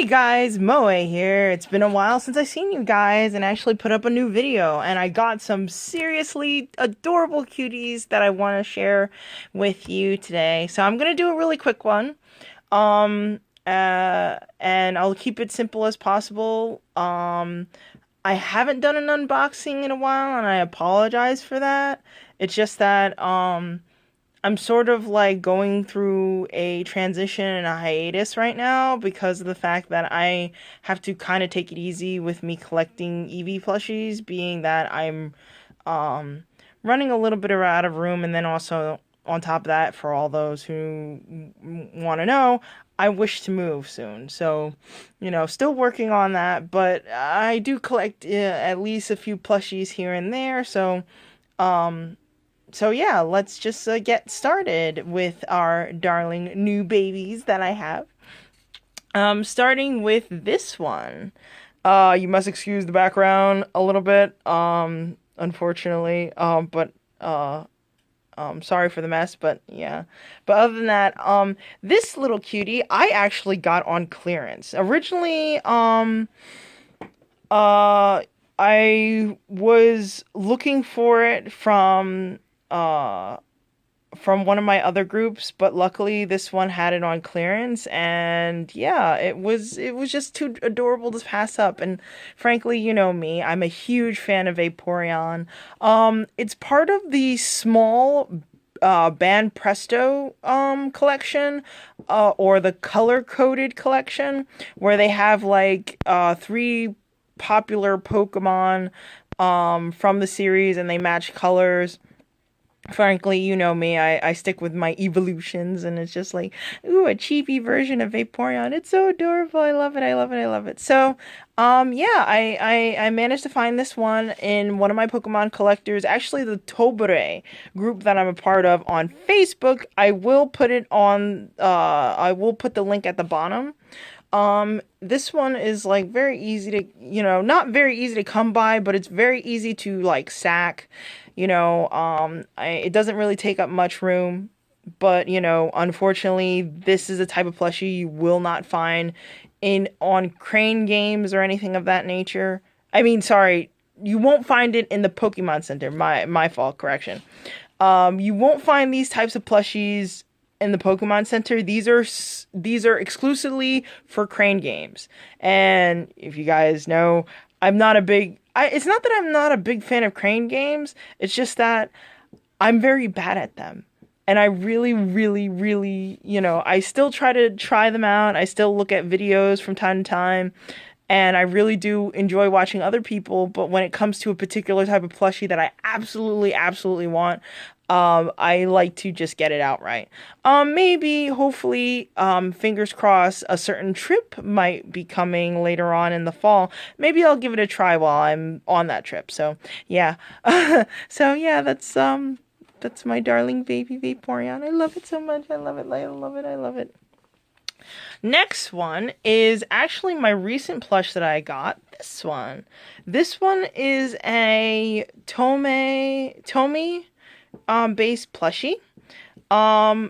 Hey guys, Moe here. It's been a while since I seen you guys and actually put up a new video, and I got some seriously adorable cuties that I want to share with you today. So I'm gonna do a really quick one. And I'll keep it simple as possible. I haven't done an unboxing in a while and I apologize for that. It's just that I'm sort of like going through a transition and a hiatus right now because of the fact that I have to kind of take it easy with me collecting Eevee plushies, being that I'm um, running a little bit out of room, and then also on top of that, for all those who want to know, I wish to move soon. So, still working on that, but I do collect at least a few plushies here and there. Um, so yeah, let's just get started with our darling new babies that I have. Starting with this one. You must excuse the background a little bit, unfortunately. But sorry for the mess, but yeah. But other than that, this little cutie I actually got on clearance. Originally, uh, I was looking for it from one of my other groups, but luckily this one had it on clearance, and yeah, it was just too adorable to pass up. And frankly, you know me, I'm a huge fan of Vaporeon. It's part of the small Band Presto collection, or the color coded collection, where they have like three popular Pokemon from the series, and they match colors. Frankly, you know me, I stick with my evolutions, and it's just like, ooh, a cheapy version of Vaporeon. It's so adorable. I love it. I love it. I love it. So, yeah, I managed to find this one in one of my Pokemon collectors, actually the Tobere group that I'm a part of on Facebook. I will put the link at the bottom. This one is like very easy to, not very easy to come by, but it's very easy to like sack. It doesn't really take up much room, but unfortunately, this is a type of plushie you will not find in on Crane games or anything of that nature. I mean, sorry, you won't find it in the Pokemon Center. My fault, correction. You won't find these types of plushies in the Pokemon Center. These are exclusively for Crane games. And if you guys know, I'm not a big it's not that I'm not a big fan of Crane games. It's just that I'm very bad at them. And I really, really, really, I still try them out. I still look at videos from time to time. And I really do enjoy watching other people, but when it comes to a particular type of plushie that I absolutely, absolutely want, I like to just get it outright. Maybe, hopefully, fingers crossed, a certain trip might be coming later on in the fall. Maybe I'll give it a try while I'm on that trip. So, yeah. So, yeah, that's my darling baby Vaporeon. I love it so much. I love it. I love it. I love it. Next one is actually my recent plush that I got. This one. This one is a Tomy based plushie.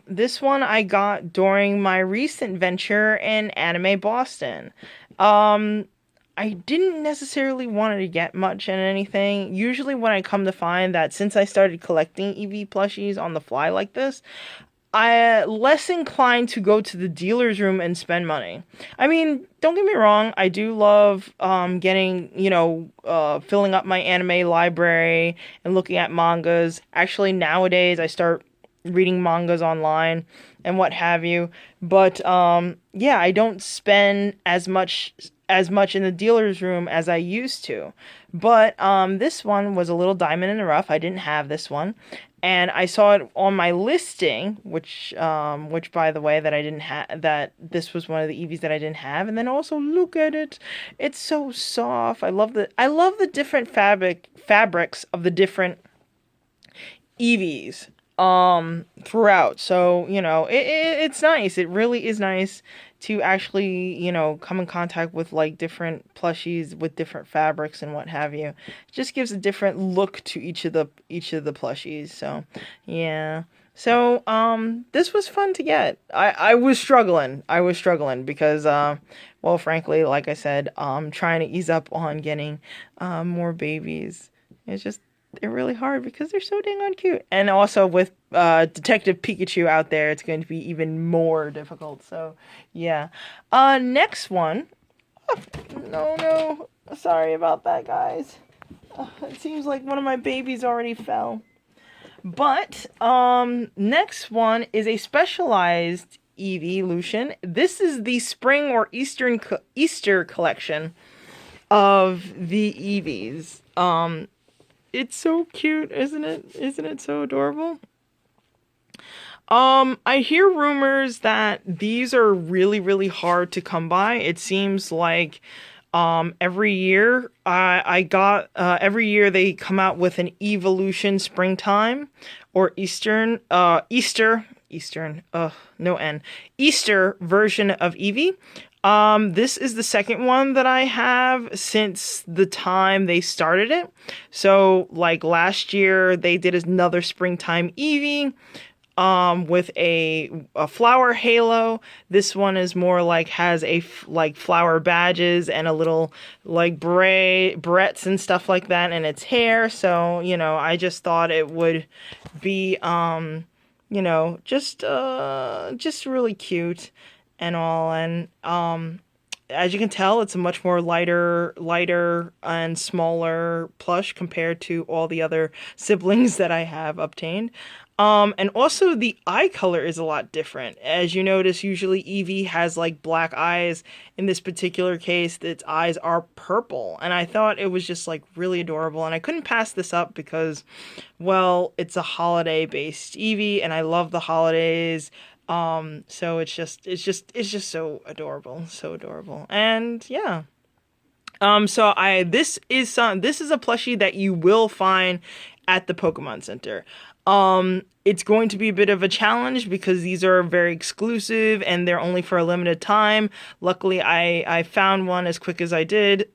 This one I got during my recent venture in Anime Boston. I didn't necessarily want to get much in anything. Usually when I come to find that since I started collecting Eevee plushies on the fly like this, I less inclined to go to the dealer's room and spend money. I mean, don't get me wrong, I do love getting, filling up my anime library and looking at mangas. Actually, nowadays I start reading mangas online and what have you. But yeah, I don't spend as much in the dealer's room as I used to. But this one was a little diamond in the rough. I didn't have this one, and I saw it on my listing, which by the way, that I didn't have. That this was one of the Eevees that I didn't have. And then also look at it; it's so soft. I love the different fabrics of the different Eevees throughout. So it's nice. It really is nice to actually come in contact with like different plushies with different fabrics and what have you. It just gives a different look to each of the plushies. So yeah. So, this was fun to get. I was struggling. I was struggling because, well, frankly, like I said, trying to ease up on getting, more babies. It's just, they're really hard because they're so dang on cute. And also with, Detective Pikachu out there, it's going to be even more difficult. So, yeah. Next one. No, no. Sorry about that, guys. It seems like one of my babies already fell. But next one is a specialized evolution. This is the spring or Easter collection of the Eevees. It's so cute, isn't it? Isn't it so adorable? I hear rumors that these are really, really hard to come by. It seems like every year every year they come out with an evolution springtime or Eastern, no N, Easter version of Eevee. This is the second one that I have since the time they started it. So like last year they did another springtime Eevee with a flower halo. This one is more like has like flower badges and a little like barrettes and stuff like that in its hair. So, I just thought it would be just really cute and all. And as you can tell, it's a much more lighter and smaller plush compared to all the other siblings that I have obtained. And also the eye color is a lot different. As you notice, usually Eevee has like black eyes. In this particular case, its eyes are purple. And I thought it was just like really adorable. And I couldn't pass this up because, well, it's a holiday-based Eevee, and I love the holidays. So it's just so adorable, so adorable. And yeah. This is a plushie that you will find at the Pokemon Center. It's going to be a bit of a challenge because these are very exclusive and they're only for a limited time. Luckily, I found one as quick as I did,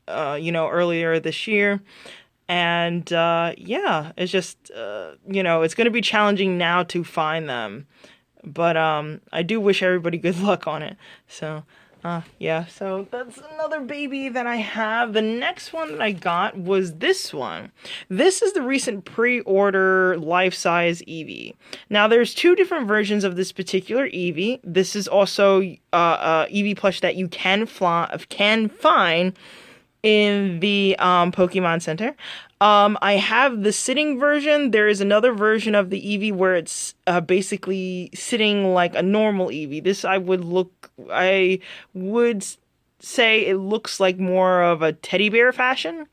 earlier this year. And, yeah, it's just, it's going to be challenging now to find them. But, I do wish everybody good luck on it. So, yeah, so that's another baby that I have. The next one that I got was this one. This is the recent pre-order life-size Eevee. Now, there's two different versions of this particular Eevee. This is also Eevee plush that you can find in the Pokemon Center. I have the sitting version. There is another version of the Eevee where it's basically sitting like a normal Eevee. This I would say it looks like more of a teddy bear fashion.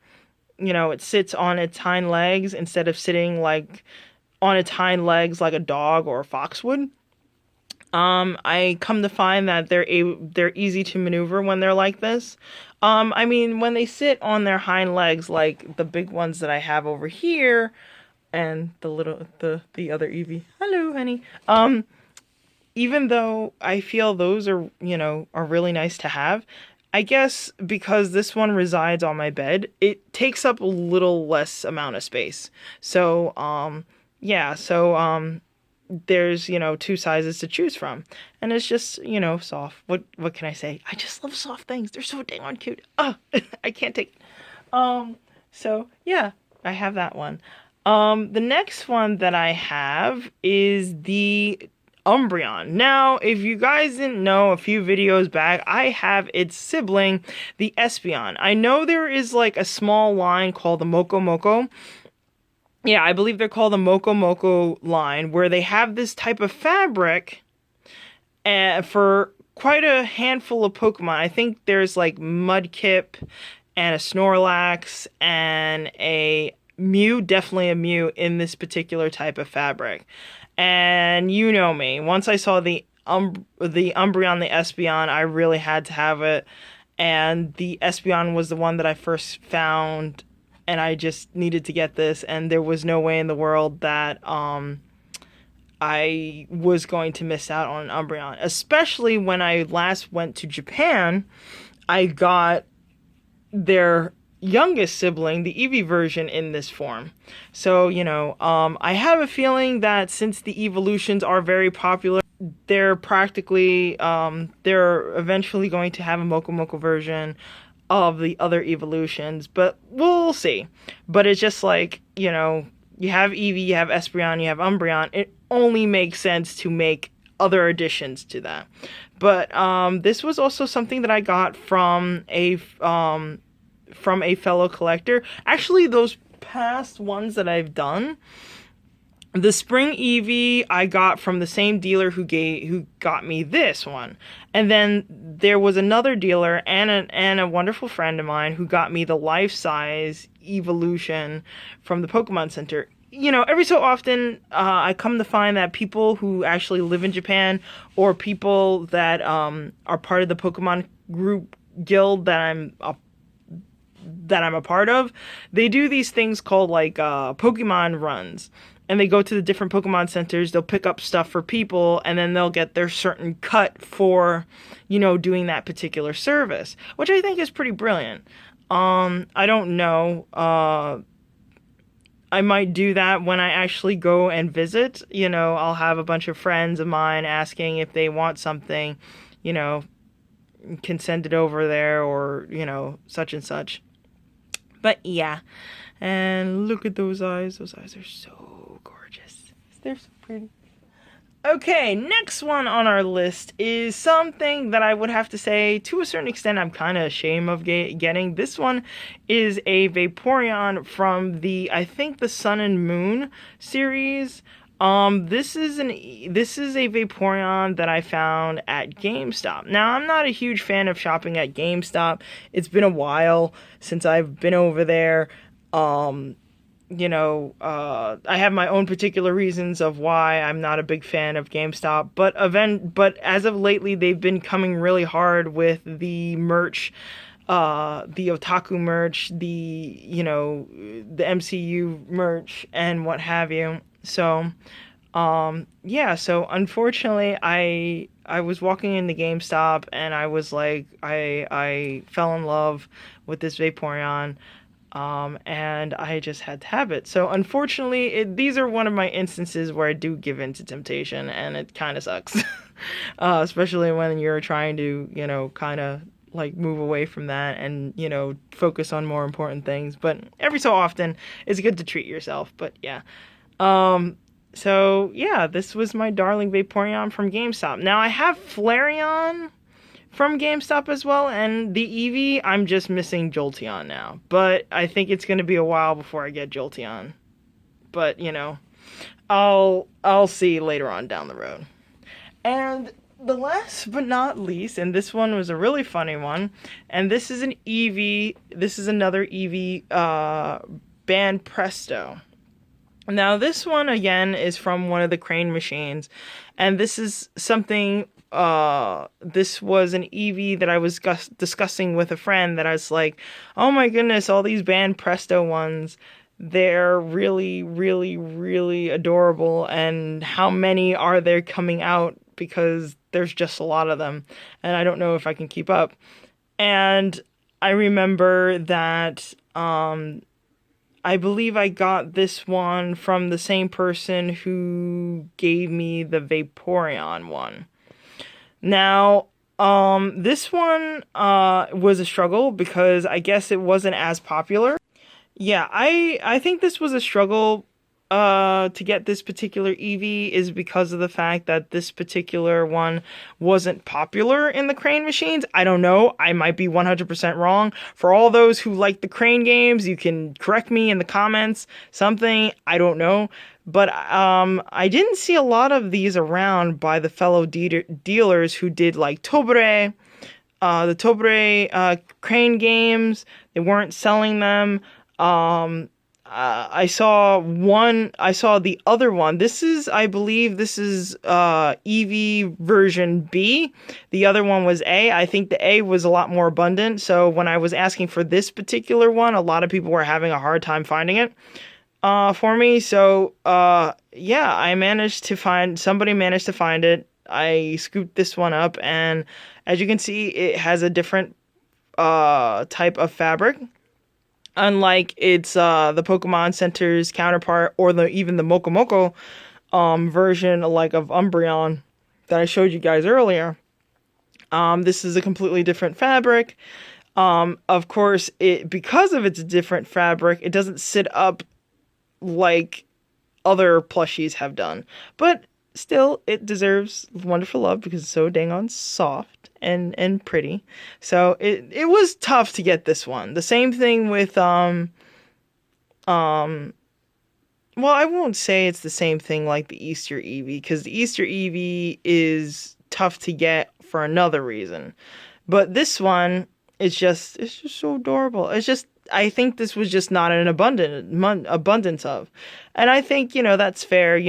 It sits on its hind legs instead of sitting like on its hind legs like a dog or a fox would. I come to find that they're easy to maneuver when they're like this. When they sit on their hind legs, like the big ones that I have over here, and the other Eevee. Hello, honey. Even though I feel those are really nice to have, I guess because this one resides on my bed, it takes up a little less amount of space. So, yeah, so, there's two sizes to choose from, and it's just soft. What can I say? I just love soft things. They're so dang on cute. I can't take it. So yeah, I have that one. The next one that I have is the Umbreon. Now, if you guys didn't know, a few videos back, I have its sibling, the Espeon. I know there is like a small line called the Moko Moko. Yeah, I believe they're called the Moko Moko line, where they have this type of fabric for quite a handful of Pokemon. I think there's like Mudkip and a Snorlax and a Mew, definitely a Mew in this particular type of fabric. And you know me, once I saw the Umbreon, the Espeon, I really had to have it. And the Espeon was the one that I first found, and I just needed to get this, and there was no way in the world that I was going to miss out on an Umbreon. Especially when I last went to Japan, I got their youngest sibling, the Eevee version, in this form. So, I have a feeling that since the evolutions are very popular, they're practically, they're eventually going to have a Moko Moko version of the other evolutions, but we'll see. But it's just like, you have Eevee, you have Espeon, you have Umbreon. It only makes sense to make other additions to that. But this was also something that I got from a fellow collector. Actually, those past ones that I've done, the Spring Eevee I got from the same dealer who got me this one, and then there was another dealer and a wonderful friend of mine who got me the life-size evolution from the Pokemon Center. Every so often, I come to find that people who actually live in Japan, or people that are part of the Pokemon group guild that I'm a part of, they do these things called like Pokemon runs. And they go to the different Pokemon centers, they'll pick up stuff for people, and then they'll get their certain cut for, doing that particular service, which I think is pretty brilliant. I don't know. I might do that when I actually go and visit. I'll have a bunch of friends of mine asking if they want something, can send it over there, or, such and such. But yeah, and look at those eyes. Those eyes are so gorgeous. They're so pretty. Okay, next one on our list is something that I would have to say, to a certain extent, I'm kind of ashamed of getting. This one is a Vaporeon from I think the Sun and Moon series. This is a Vaporeon that I found at GameStop. Now, I'm not a huge fan of shopping at GameStop. It's been a while since I've been over there. I have my own particular reasons of why I'm not a big fan of GameStop, but as of lately, they've been coming really hard with the merch, the otaku merch, the MCU merch, and what have you. So, so unfortunately, I was walking in the GameStop, and I was like, I fell in love with this Vaporeon. And I just had to have it. So unfortunately, these are one of my instances where I do give in to temptation, and it kind of sucks. Especially when you're trying to, kind of like move away from that and, focus on more important things. But every so often, it's good to treat yourself. But yeah. So yeah, this was my darling Vaporeon from GameStop. Now I have Flareon from GameStop as well, and the Eevee, I'm just missing Jolteon now. But I think it's going to be a while before I get Jolteon. But, I'll see later on down the road. And the last but not least, and this one was a really funny one, and this is another Eevee, Band Presto. Now, this one, again, is from one of the Crane machines, and this is something, this was an Eevee that I was discussing with a friend, that I was like, oh my goodness, all these Band Presto ones, they're really, really, really adorable, and how many are there coming out, because there's just a lot of them, and I don't know if I can keep up. And I remember that, I believe I got this one from the same person who gave me the Vaporeon one. Now, this one was a struggle because I guess it wasn't as popular. Yeah, I think this was a struggle to get this particular Eevee, is because of the fact that this particular one wasn't popular in the Crane machines. I don't know. I might be 100% wrong. For all those who like the Crane games, you can correct me in the comments. Something, I don't know. But I didn't see a lot of these around by the fellow dealers who did like Tobre, the Tobre Crane games. They weren't selling them. I saw the other one. I believe this is Eevee version B. The other one was A. I think the A was a lot more abundant. So when I was asking for this particular one, a lot of people were having a hard time finding it for me. So somebody managed to find it. I scooped this one up, and as you can see, it has a different type of fabric. unlike its the Pokemon Center's counterpart, or even the Moko Moko version like of Umbreon that I showed you guys earlier. This is a completely different fabric. Of course, because of its different fabric, it doesn't sit up like other plushies have done. But still, it deserves wonderful love because it's so dang on soft and pretty. So it was tough to get this one. The same thing with well, I won't say it's the same thing like the Easter Eevee, because the Easter Eevee is tough to get for another reason. But this one it's just so adorable. It's just, I think this was just not an abundance of. And I think, that's fair.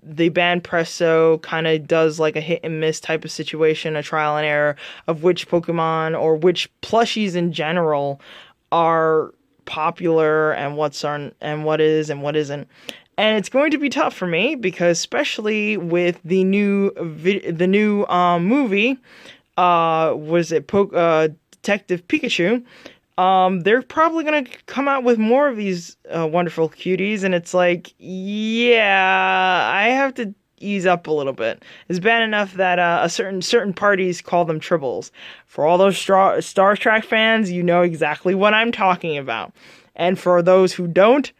The band Presso kind of does like a hit and miss type of situation, a trial and error of which Pokemon or which plushies in general are popular and what's on and what is and what isn't. And it's going to be tough for me because, especially with the new movie, was it Detective Pikachu? They're probably gonna come out with more of these wonderful cuties, and it's like, yeah, I have to ease up a little bit. It's bad enough that certain parties call them tribbles. For all those Star Trek fans, you know exactly what I'm talking about. And for those who don't,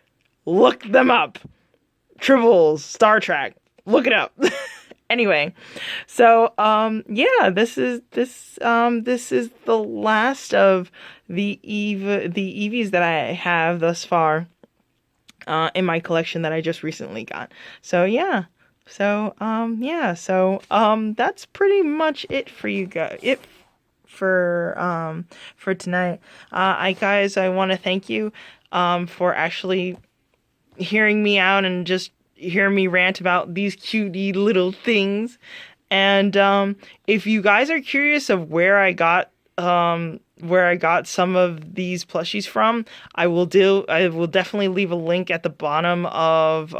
look them up. Tribbles, Star Trek, look it up. Anyway, so yeah, this is the last of the Eevees that I have thus far in my collection that I just recently got. So yeah. That's pretty much it for you guys. It for tonight. I want to thank you for actually hearing me out and just hear me rant about these cutie little things. And if you guys are curious of where I got some of these plushies from, I will definitely leave a link at the bottom of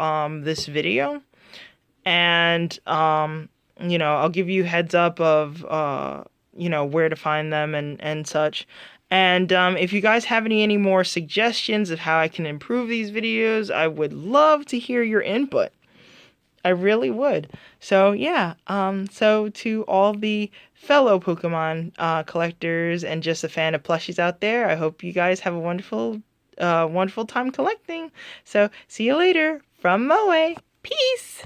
this video. And I'll give you heads up of where to find them and such. And if you guys have any more suggestions of how I can improve these videos, I would love to hear your input. I really would. So yeah, so to all the fellow Pokemon collectors and just a fan of plushies out there, I hope you guys have a wonderful time collecting. So see you later from Moe. Peace!